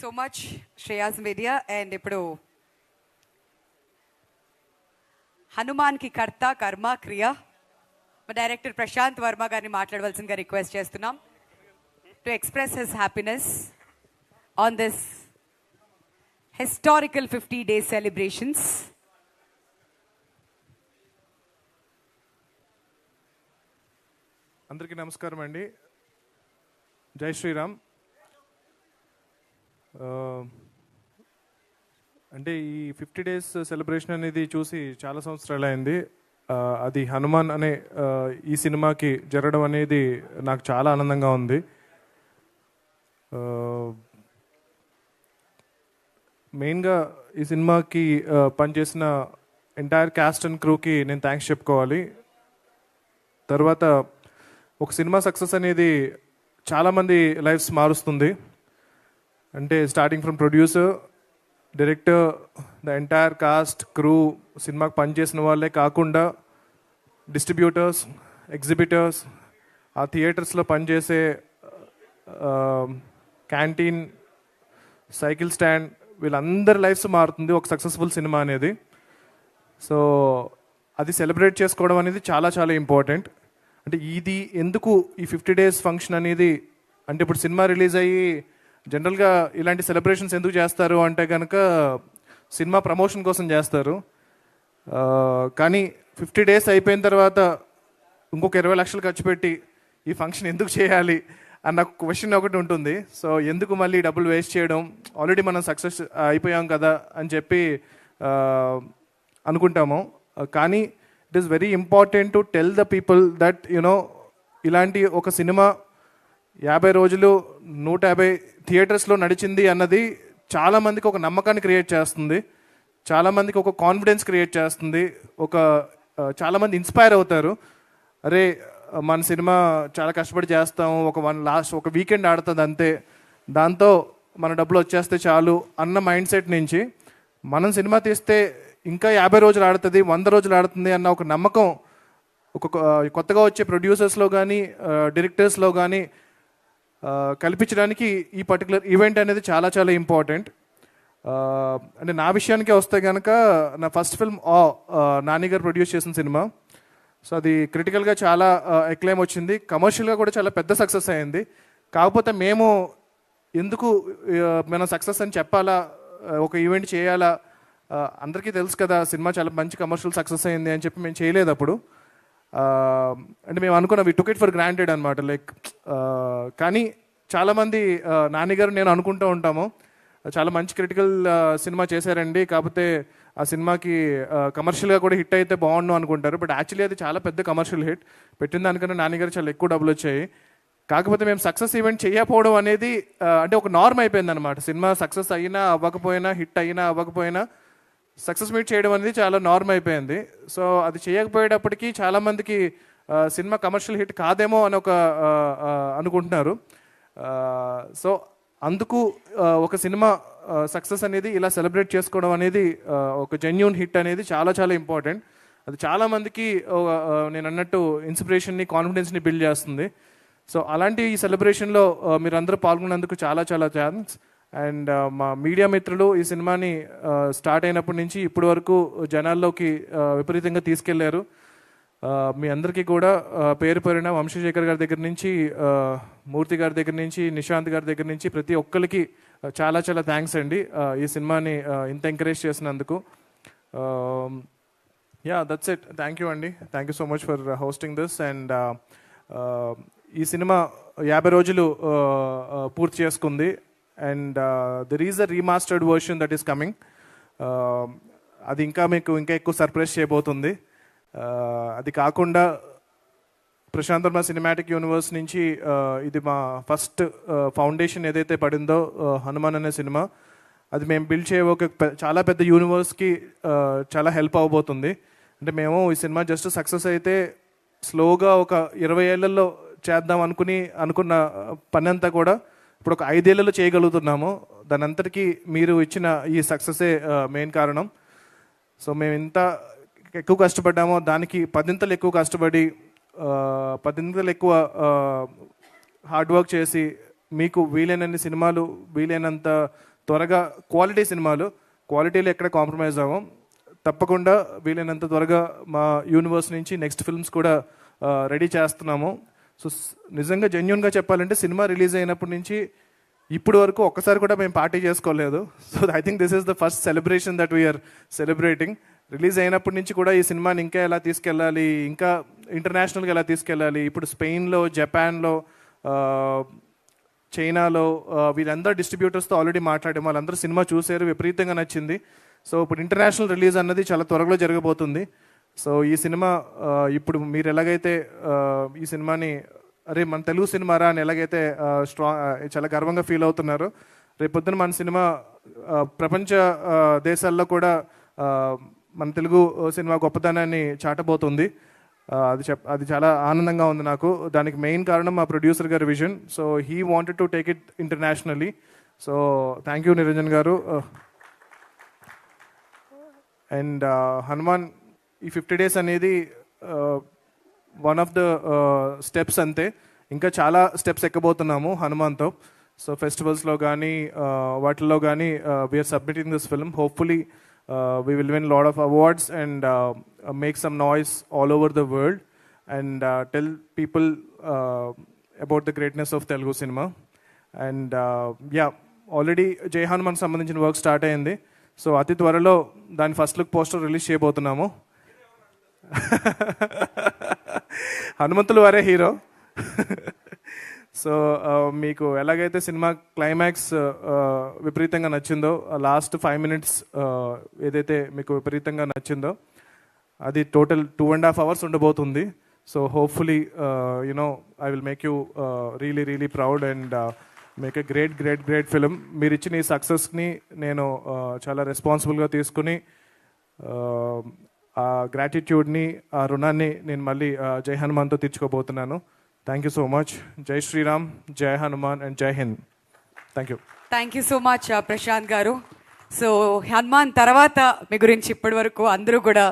So much Shreyas media. And ఇప్పుడు హనుమాన్ కి కర్త కర్మ క్రియ డైరెక్టర్ ప్రశాంత్ వర్మ గారిని మాట్లాడవలసిందిగా రిక్వెస్ట్ చేస్తున్నాం to express his happiness on this historical 50 days celebrations. అందరికీ నమస్కారం అండి. జై శ్రీరామ్. అంటే ఈ 50 days సెలబ్రేషన్ అనేది చూసి చాలా సంవత్సరాలు అయింది. అది హనుమాన్ అనే ఈ సినిమాకి జరగడం అనేది నాకు చాలా ఆనందంగా ఉంది. మెయిన్గా ఈ సినిమాకి పనిచేసిన ఎంటైర్ క్యాస్ట్ అండ్ క్రూకి నేను థ్యాంక్స్ చెప్పుకోవాలి. తర్వాత ఒక సినిమా సక్సెస్ అనేది చాలామంది లైఫ్స్ మారుస్తుంది. అంటే starting from producer, director, the entire cost, crew, సినిమాకి పనిచేసిన వాళ్ళే కాకుండా డిస్ట్రిబ్యూటర్స్, ఎగ్జిబిటర్స్, ఆ థియేటర్స్లో పనిచేసే క్యాంటీన్, సైకిల్ స్టాండ్, వీళ్ళందరి లైఫ్స్ మారుతుంది ఒక సక్సెస్ఫుల్ సినిమా అనేది. సో అది సెలబ్రేట్ చేసుకోవడం అనేది చాలా చాలా ఇంపార్టెంట్. అంటే ఇది ఎందుకు ఈ 50 days ఫంక్షన్ అనేది, అంటే ఇప్పుడు సినిమా రిలీజ్ అయ్యి జనరల్గా ఇలాంటి సెలబ్రేషన్స్ ఎందుకు చేస్తారు అంటే కనుక సినిమా ప్రమోషన్ కోసం చేస్తారు. కానీ 50 days అయిపోయిన తర్వాత ఇంకొక 20 లక్షలు ఖర్చు పెట్టి ఈ ఫంక్షన్ ఎందుకు చేయాలి అన్న క్వశ్చన్ ఒకటి ఉంటుంది. సో ఎందుకు మళ్ళీ డబ్బులు వేస్ట్ చేయడం, ఆల్రెడీ మనం సక్సెస్ అయిపోయాం కదా అని చెప్పి అనుకుంటాము. కానీ it is very important to tell the people that ఇలాంటి ఒక సినిమా 50 రోజులు 150 థియేటర్స్లో నడిచింది అన్నది చాలామందికి ఒక నమ్మకాన్ని క్రియేట్ చేస్తుంది, చాలామందికి ఒక కాన్ఫిడెన్స్ క్రియేట్ చేస్తుంది, చాలామంది ఇన్స్పైర్ అవుతారు. అరే మన సినిమా చాలా కష్టపడి చేస్తాం, ఒక వీకెండ్ ఆడుతుంది అంతే, దాంతో మన డబ్బులు వచ్చేస్తే చాలు అన్న మైండ్ సెట్ నుంచి మనం సినిమా తీస్తే ఇంకా 50 రోజులు ఆడుతుంది, 100 రోజులు ఆడుతుంది అన్న ఒక నమ్మకం కొత్తగా వచ్చే ప్రొడ్యూసర్స్లో కానీ డైరెక్టర్స్లో కానీ కల్పించడానికి ఈ పర్టికులర్ ఈవెంట్ అనేది చాలా చాలా ఇంపార్టెంట్. అంటే నా విషయానికే వస్తే కనుక నా ఫస్ట్ ఫిల్మ్ నాని గారు ప్రొడ్యూస్ చేసిన సినిమా. సో అది క్రిటికల్గా చాలా ఎక్లైమ్ వచ్చింది, కమర్షియల్గా కూడా చాలా పెద్ద సక్సెస్ అయింది. కాకపోతే మేము ఎందుకు మనం సక్సెస్ అని చెప్పాలా, ఒక ఈవెంట్ చేయాలా, అందరికీ తెలుసు కదా సినిమా చాలా మంచి కమర్షియల్ సక్సెస్ అయింది అని చెప్పి మేము చేయలేదు అప్పుడు. అంటే మేము అనుకున్నాం, వి టుక్ ఇట్ ఫర్ గ్రాంటెడ్ అనమాట. లైక్ కానీ చాలామంది నాని గారు నేను అనుకుంటూ ఉంటాము, చాలా మంచి క్రిటికల్ సినిమా చేశారండి, కాకపోతే ఆ సినిమాకి కమర్షియల్గా కూడా హిట్ అయితే బాగుండు అనుకుంటారు. బట్ యాక్చువల్లీ అది చాలా పెద్ద కమర్షియల్ హిట్, పెట్టిన దానికన్నా నాని గారు చాలా ఎక్కువ డబ్బులు వచ్చాయి. కాకపోతే మేము సక్సెస్ ఈవెంట్ చేయకపోవడం అనేది అంటే ఒక నార్మ్ అయిపోయింది అనమాట. సినిమా సక్సెస్ అయినా అవ్వకపోయినా, హిట్ అయినా అవ్వకపోయినా సక్సెస్ మీట్ చేయడం అనేది చాలా నార్మ్ అయిపోయింది. సో అది చేయకపోయేటప్పటికీ చాలామందికి సినిమా కమర్షియల్ హిట్ కాదేమో అని అనుకుంటున్నారు. సో అందుకు ఒక సినిమా సక్సెస్ అనేది ఇలా సెలబ్రేట్ చేసుకోవడం అనేది, ఒక జెన్యూన్ హిట్ అనేది చాలా చాలా ఇంపార్టెంట్. అది చాలామందికి నేను అన్నట్టు ఇన్స్పిరేషన్ని, కాన్ఫిడెన్స్ని బిల్డ్ చేస్తుంది. సో అలాంటి ఈ సెలబ్రేషన్లో మీరందరూ పాల్గొన్నందుకు చాలా చాలా థ్యాంక్స్. అండ్ మా మీడియా మిత్రులు ఈ సినిమాని స్టార్ట్ అయినప్పటి నుంచి ఇప్పటి వరకు జనాల్లోకి విపరీతంగా తీసుకెళ్లారు. మీ అందరికీ కూడా పేరు పేరున వంశశేఖర్ గారి దగ్గర నుంచి, మూర్తి గారి దగ్గర నుంచి, నిశాంత్ గారి దగ్గర నుంచి ప్రతి ఒక్కరికి చాలా చాలా థ్యాంక్స్ అండి ఈ సినిమాని ఇంత ఎంకరేజ్ చేసినందుకు. Yeah, that's it. Thank you అండి. Thank you so much for hosting this. And ఈ సినిమా 50 రోజులు పూర్తి చేసుకుంది. And there is a remastered version that is coming. అది ఇంకా ఎక్కువ సర్ప్రైజ్ చేయబోతుంది. అది కాకుండా ప్రశాంత్ వర్మ సినిమాటిక్ యూనివర్స్ నుంచి ఇది మా ఫస్ట్ ఫౌండేషన్ ఏదైతే పడిందో హనుమాన్ అనే సినిమా, అది మేము బిల్డ్ చేయే చాలా పెద్ద యూనివర్స్కి చాలా హెల్ప్ అవ్వబోతుంది. అంటే మేము ఈ సినిమా జస్ట్ సక్సెస్ అయితే స్లోగా ఒక 20 ఏళ్లలో చేద్దాం అనుకున్న పని అంతా కూడా ఇప్పుడు ఒక 5 ఏళ్లలో చేయగలుగుతున్నాము. దాని అంతటికీ మీరు ఇచ్చిన ఈ సక్సెసే మెయిన్ కారణం. సో మేము ఇంత ఎక్కువ కష్టపడ్డామో దానికి 10 ఎక్కువ కష్టపడి 10 ఎక్కువ హార్డ్ వర్క్ చేసి మీకు వీలైనన్ని సినిమాలు, వీలైనంత త్వరగా క్వాలిటీ సినిమాలు, క్వాలిటీలో ఎక్కడ కాంప్రమైజ్ అవ్వం, తప్పకుండా వీలైనంత త్వరగా మా యూనివర్స్ నుంచి నెక్స్ట్ ఫిల్మ్స్ కూడా రెడీ చేస్తున్నాము. సో నిజంగా జెన్యున్గా చెప్పాలంటే సినిమా రిలీజ్ అయినప్పటి నుంచి ఇప్పుడు వరకు ఒక్కసారి కూడా మేము పార్టీ చేసుకోలేదు. So I think this is the first celebration that we are celebrating. Release అయినప్పటి నుంచి కూడా ఈ సినిమాని ఇంకా ఎలా తీసుకెళ్ళాలి, ఇంకా ఇంటర్నేషనల్గా ఎలా తీసుకెళ్ళాలి, ఇప్పుడు స్పెయిన్లో, జపాన్లో, చైనాలో వీళ్ళందరూ డిస్ట్రిబ్యూటర్స్తో ఆల్రెడీ మాట్లాడాము. వాళ్ళందరూ సినిమా చూసారు, విపరీతంగా నచ్చింది. సో ఇప్పుడు ఇంటర్నేషనల్ రిలీజ్ అన్నది చాలా త్వరలో జరగబోతుంది. సో ఈ సినిమా ఇప్పుడు మీరు ఎలాగైతే ఈ సినిమాని అరే మన తెలుగు సినిమారా అని ఎలాగైతే చాలా గర్వంగా ఫీల్ అవుతున్నారు, రేపొద్దున మన సినిమా ప్రపంచ దేశాల్లో కూడా మన తెలుగు సినిమా గొప్పతనాన్ని చాటబోతుంది. అది చాలా ఆనందంగా ఉంది నాకు. దానికి మెయిన్ కారణం మా ప్రొడ్యూసర్ గారి vision. So he wanted to take it internationally. So thank you Niranjan గారు. అండ్ హనుమాన్ ఈ 50 days అనేది వన్ ఆఫ్ ద స్టెప్స్ అంతే. ఇంకా చాలా స్టెప్స్ ఎక్కబోతున్నాము హనుమాన్తో. సో ఫెస్టివల్స్లో కానీ వాటిల్లో కానీ we are submitting this film. Hopefully we will win a lot of awards and make some noise all over the world and tell people about the greatness of Telugu cinema. And yeah, already Jai Hanuman సంబంధించిన work start అయింది. So అతి త్వరలో దాని first look poster release చేయబోతున్నాము. హనుమంతులు వారే hero. So మీకు ఎలాగైతే cinema climax విపరీతంగా నచ్చిందో, లాస్ట్ 5 minutes ఏదైతే మీకు విపరీతంగా నచ్చిందో, అది టోటల్ 2.5 hours ఉండబోతుంది. So hopefully you know I will make you really proud and make a great film. మీరు ఇచ్చిన ఈ సక్సెస్ని నేను చాలా రెస్పాన్సిబుల్గా తీసుకుని ఆ గ్రాటిట్యూడ్ని, ఆ రుణాన్ని నేను మళ్ళీ జై హనుమాన్తో తీర్చుకోబోతున్నాను. Thank you so much. Jai Shri Ram, Jai Hanuman and Jai Hind. Thank you. Thank you so much Prashanth garu. So Hanuman తర్వాత మీ గురించి ఇప్పటి వరకు అందరూ కూడా